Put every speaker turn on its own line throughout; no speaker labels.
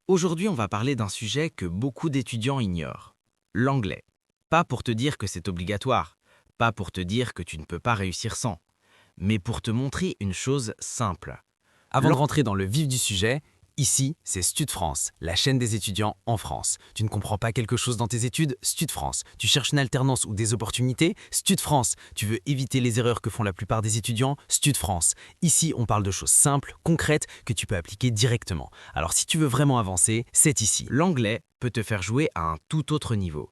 Aujourd'hui, on va parler d'un sujet que beaucoup d'étudiants ignorent, l'anglais. Pas pour te dire que c'est obligatoire, pas pour te dire que tu ne peux pas réussir sans, mais pour te montrer une chose simple.
Avant de rentrer dans le vif du sujet, ici, c'est Stud France, la chaîne des étudiants en France. Tu ne comprends pas quelque chose dans tes études? Stud France. Tu cherches une alternance ou des opportunités? Stud France. Tu veux éviter les erreurs que font la plupart des étudiants? Stud France. Ici, on parle de choses simples, concrètes, que tu peux appliquer directement. Alors si tu veux vraiment avancer, c'est ici.
L'anglais peut te faire jouer à un tout autre niveau.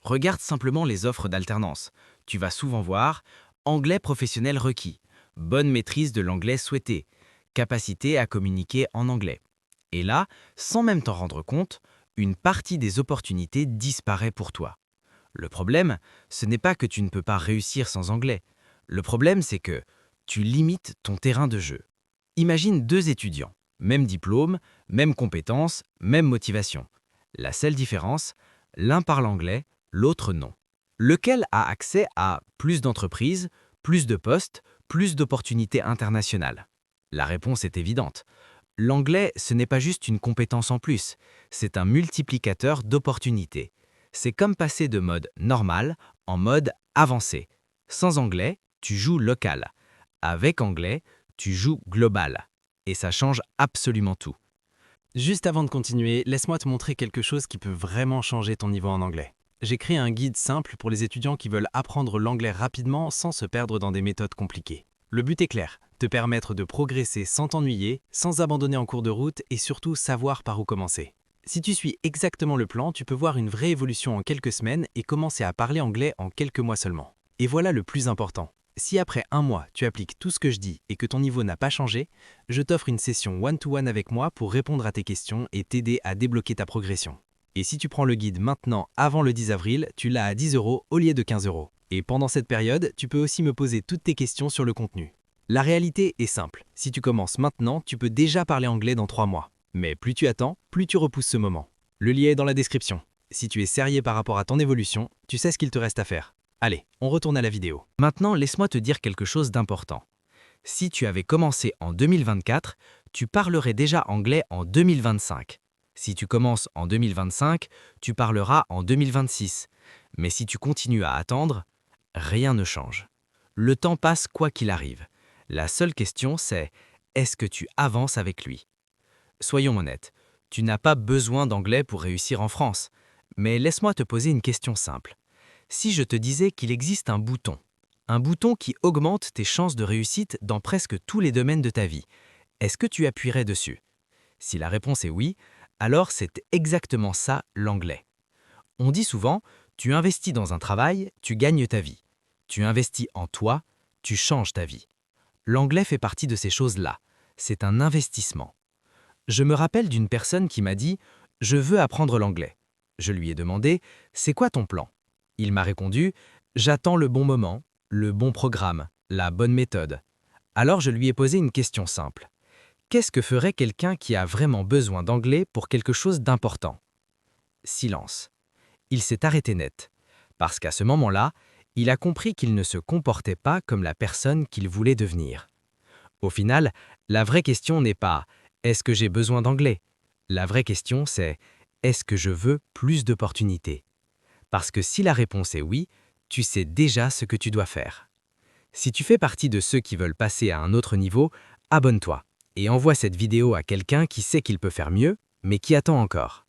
Regarde simplement les offres d'alternance. Tu vas souvent voir anglais professionnel requis, bonne maîtrise de l'anglais souhaité, capacité à communiquer en anglais. Et là, sans même t'en rendre compte, une partie des opportunités disparaît pour toi. Le problème, ce n'est pas que tu ne peux pas réussir sans anglais. Le problème, c'est que tu limites ton terrain de jeu. Imagine deux étudiants, même diplôme, même compétences, même motivation. La seule différence, l'un parle anglais, l'autre non. Lequel a accès à plus d'entreprises, plus de postes, plus d'opportunités internationales? La réponse est évidente. L'anglais, ce n'est pas juste une compétence en plus, c'est un multiplicateur d'opportunités. C'est comme passer de mode normal en mode avancé. Sans anglais, tu joues local. Avec anglais, tu joues global. Et ça change absolument tout.
Juste avant de continuer, laisse-moi te montrer quelque chose qui peut vraiment changer ton niveau en anglais. J'ai créé un guide simple pour les étudiants qui veulent apprendre l'anglais rapidement sans se perdre dans des méthodes compliquées. Le but est clair, te permettre de progresser sans t'ennuyer, sans abandonner en cours de route et surtout savoir par où commencer. Si tu suis exactement le plan, tu peux voir une vraie évolution en quelques semaines et commencer à parler anglais en quelques mois seulement. Et voilà le plus important. Si après un mois, tu appliques tout ce que je dis et que ton niveau n'a pas changé, je t'offre une session one-to-one avec moi pour répondre à tes questions et t'aider à débloquer ta progression. Et si tu prends le guide maintenant avant le 10 avril, tu l'as à 10 € au lieu de 15 €. Et pendant cette période, tu peux aussi me poser toutes tes questions sur le contenu. La réalité est simple. Si tu commences maintenant, tu peux déjà parler anglais dans 3 mois. Mais plus tu attends, plus tu repousses ce moment. Le lien est dans la description. Si tu es sérieux par rapport à ton évolution, tu sais ce qu'il te reste à faire. Allez, on retourne à la vidéo.
Maintenant, laisse-moi te dire quelque chose d'important. Si tu avais commencé en 2024, tu parlerais déjà anglais en 2025. Si tu commences en 2025, tu parleras en 2026. Mais si tu continues à attendre, rien ne change. Le temps passe quoi qu'il arrive. La seule question, c'est est-ce que tu avances avec lui? Soyons honnêtes, tu n'as pas besoin d'anglais pour réussir en France. Mais laisse-moi te poser une question simple. Si je te disais qu'il existe un bouton qui augmente tes chances de réussite dans presque tous les domaines de ta vie, est-ce que tu appuierais dessus? Si la réponse est oui, alors c'est exactement ça l'anglais. On dit souvent, tu investis dans un travail, tu gagnes ta vie. Tu investis en toi, tu changes ta vie. L'anglais fait partie de ces choses-là. C'est un investissement. Je me rappelle d'une personne qui m'a dit « Je veux apprendre l'anglais ». Je lui ai demandé « C'est quoi ton plan ?» Il m'a répondu « J'attends le bon moment, le bon programme, la bonne méthode. » Alors je lui ai posé une question simple. Qu'est-ce que ferait quelqu'un qui a vraiment besoin d'anglais pour quelque chose d'important? Silence. Il s'est arrêté net. Parce qu'à ce moment-là, il a compris qu'il ne se comportait pas comme la personne qu'il voulait devenir. Au final, la vraie question n'est pas « Est-ce que j'ai besoin d'anglais ?» La vraie question, c'est « Est-ce que je veux plus d'opportunités ?» Parce que si la réponse est oui, tu sais déjà ce que tu dois faire. Si tu fais partie de ceux qui veulent passer à un autre niveau, abonne-toi et envoie cette vidéo à quelqu'un qui sait qu'il peut faire mieux, mais qui attend encore.